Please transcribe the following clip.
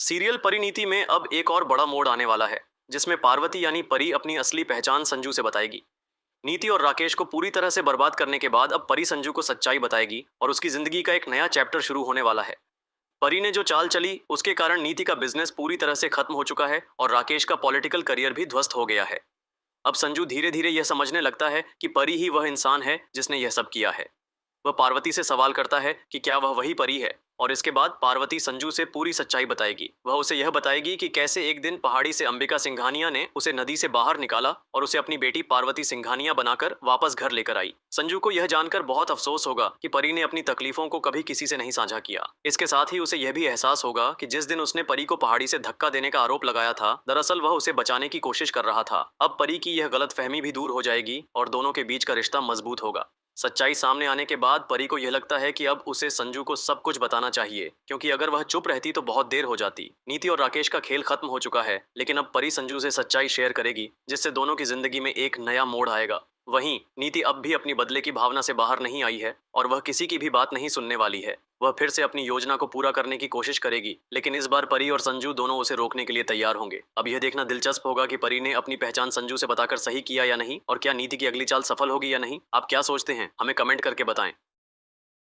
Serial Parineeti में अब एक और बड़ा मोड़ आने वाला है, जिसमें पार्वती यानी परी अपनी असली पहचान संजू से बताएगी। नीति और राकेश को पूरी तरह से बर्बाद करने के बाद अब परी संजू को सच्चाई बताएगी और उसकी जिंदगी का एक नया चैप्टर शुरू होने वाला है। परी ने जो चाल चली उसके कारण नीति का बिजनेस पूरी तरह से खत्म हो चुका है और राकेश का पॉलिटिकल करियर भी ध्वस्त हो गया है। अब संजू धीरे धीरे यह समझने लगता है कि परी ही वह इंसान है जिसने यह सब किया है। वह पार्वती से सवाल करता है कि क्या वह वही परी है, और इसके बाद पार्वती संजू से पूरी सच्चाई बताएगी। वह उसे यह बताएगी कि कैसे एक दिन पहाड़ी से अंबिका सिंघानिया ने उसे नदी से बाहर निकाला और उसे अपनी बेटी पार्वती सिंघानिया बनाकर वापस घर लेकर आई। संजू को यह जानकर बहुत अफसोस होगा कि परी ने अपनी तकलीफों को कभी किसी से नहीं साझा किया। इसके साथ ही उसे यह भी एहसास होगा कि जिस दिन उसने परी को पहाड़ी से धक्का देने का आरोप लगाया था, दरअसल वह उसे बचाने की कोशिश कर रहा था। अब परी की यह गलतफहमी भी दूर हो जाएगी और दोनों के बीच का रिश्ता मजबूत होगा। सच्चाई सामने आने के बाद परी को यह लगता है कि अब उसे संजू को सब कुछ बताना चाहिए, क्योंकि अगर वह चुप रहती तो बहुत देर हो जाती। नीति और राकेश का खेल खत्म हो चुका है, लेकिन अब परी संजू से सच्चाई शेयर करेगी, जिससे दोनों की जिंदगी में एक नया मोड़ आएगा। वहीं नीति अब भी अपनी बदले की भावना से बाहर नहीं आई है और वह किसी की भी बात नहीं सुनने वाली है। वह फिर से अपनी योजना को पूरा करने की कोशिश करेगी, लेकिन इस बार परी और संजू दोनों उसे रोकने के लिए तैयार होंगे। अब यह देखना दिलचस्प होगा कि परी ने अपनी पहचान संजू से बताकर सही किया या नहीं, और क्या नीति की अगली चाल सफल होगी या नहीं। आप क्या सोचते हैं, हमें कमेंट करके बताएं।